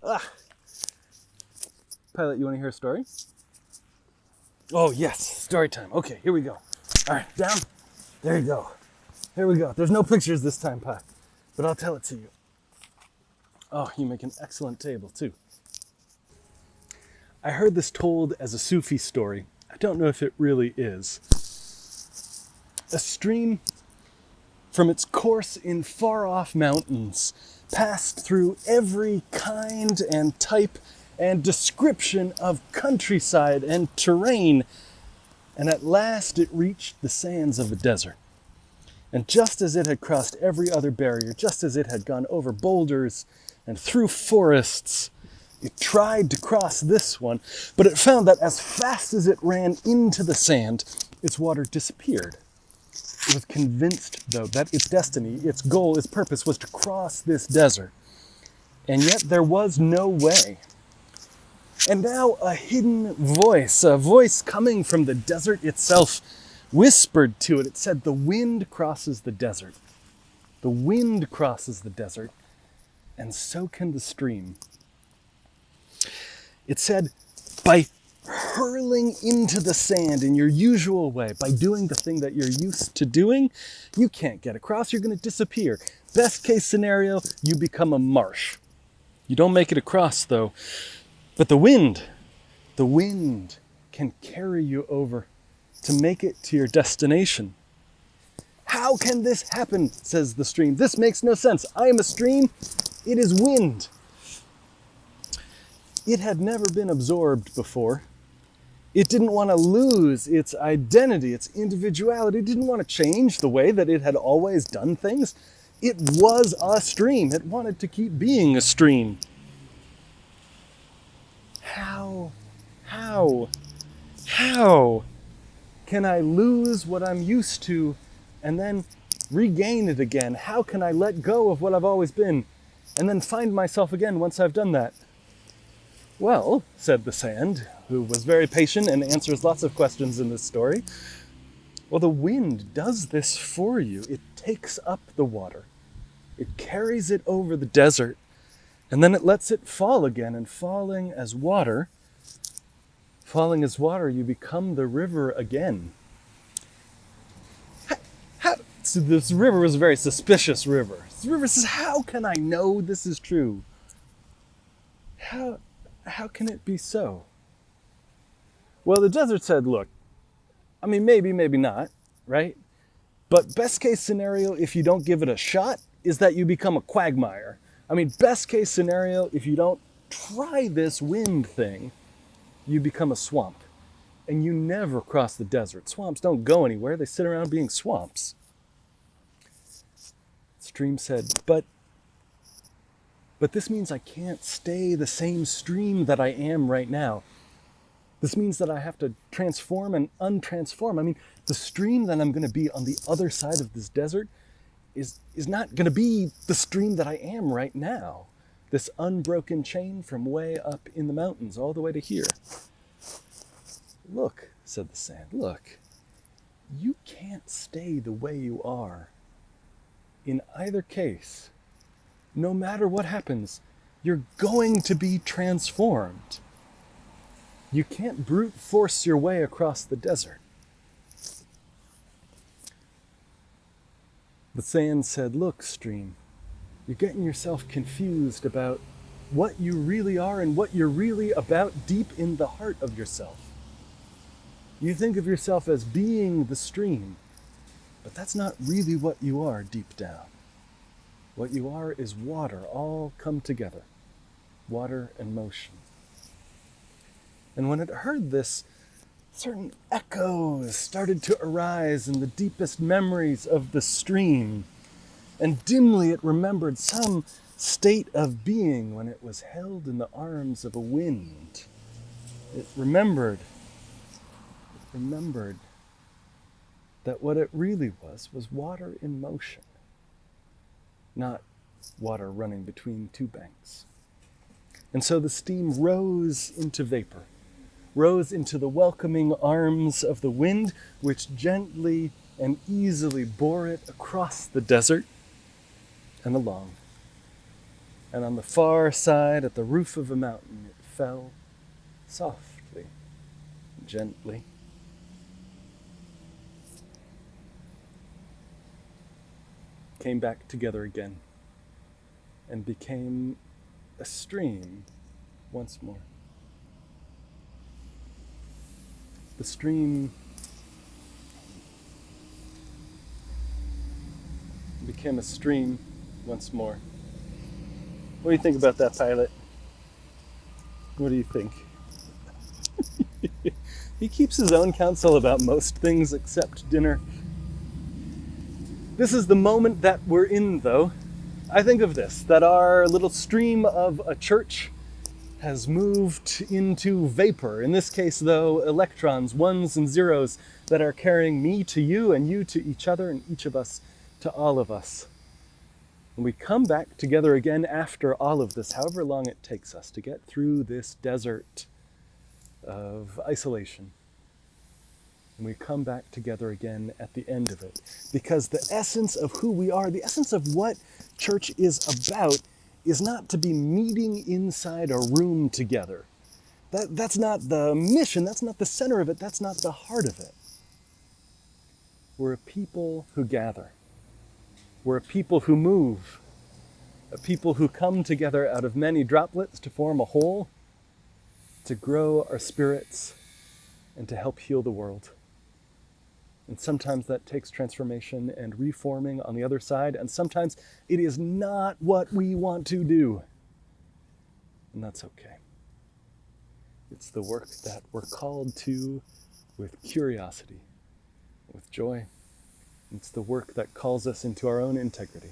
Ah. Pilot, you want to hear a story? Oh, yes, story time. Okay, here we go. All right, down. There you go. Here we go. There's no pictures this time, Pi, but I'll tell it to you. Oh, you make an excellent table, too. I heard this told as a Sufi story. I don't know if it really is. A stream, from its course in far-off mountains, passed through every kind and type and description of countryside and terrain, and at last it reached the sands of a desert. And just as it had crossed every other barrier, just as it had gone over boulders and through forests, it tried to cross this one, but it found that as fast as it ran into the sand, its water disappeared. It was convinced, though, that its destiny, its goal, its purpose was to cross this desert. And yet there was no way. And now a hidden voice, a voice coming from the desert itself, whispered to it. It said, "The wind crosses the desert. The wind crosses the desert, and so can the stream." It said, by hurling into the sand in your usual way, by doing the thing that you're used to doing, you can't get across. You're going to disappear. Best case scenario, you become a marsh. You don't make it across, though. But the wind can carry you over to make it to your destination. "How can this happen?" says the stream. "This makes no sense. I am a stream. It is wind." It had never been absorbed before. It didn't want to lose its identity, its individuality. It didn't want to change the way that it had always done things. It was a stream. It wanted to keep being a stream. How can I lose what I'm used to and then regain it again? How can I let go of what I've always been and then find myself again once I've done that? "Well," said the sand, who was very patient and answers lots of questions in this story, "well, the wind does this for you. It takes up the water. It carries it over the desert, and then it lets it fall again, and falling as water, you become the river again." So this river was a very suspicious river. This river says, "How can I know this is true? How can it be so?" Well, the desert said, "Look, I mean, maybe not, right? But best case scenario, if you don't give it a shot, is that you become a quagmire. I mean, best case scenario, if you don't try this wind thing, you become a swamp. And you never cross the desert. Swamps don't go anywhere. They sit around being swamps." Stream said, but this means I can't stay the same stream that I am right now. This means that I have to transform and untransform. I mean, the stream that I'm going to be on the other side of this desert is not going to be the stream that I am right now. This unbroken chain from way up in the mountains all the way to here. "Look," said the sand, "look, you can't stay the way you are. In either case, no matter what happens, you're going to be transformed. You can't brute force your way across the desert." The sand said, "Look, stream, you're getting yourself confused about what you really are and what you're really about deep in the heart of yourself. You think of yourself as being the stream, but that's not really what you are deep down. What you are is water, all come together. Water and motion." And when it heard this, certain echoes started to arise in the deepest memories of the stream. And dimly it remembered some state of being when it was held in the arms of a wind. It remembered that what it really was water in motion, not water running between two banks. And so the steam rose into vapor, rose into the welcoming arms of the wind, which gently and easily bore it across the desert and along. And on the far side, at the roof of a mountain, it fell softly, gently. Came back together again and became a stream once more. The stream became a stream once more. What do you think about that, Pilot? What do you think? He keeps his own counsel about most things except dinner. This is the moment that we're in, though. I think of this, that our little stream of a church has moved into vapor. In this case, though, electrons, ones and zeros, that are carrying me to you and you to each other and each of us to all of us. When we come back together again after all of this, however long it takes us to get through this desert of isolation, and we come back together again at the end of it. Because the essence of who we are, the essence of what church is about, is not to be meeting inside a room together. That's not the mission, that's not the center of it, that's not the heart of it. We're a people who gather. We're a people who move. A people who come together out of many droplets to form a whole, to grow our spirits, and to help heal the world. And sometimes that takes transformation and reforming on the other side, and sometimes it is not what we want to do. And that's okay. It's the work that we're called to with curiosity, with joy. It's the work that calls us into our own integrity.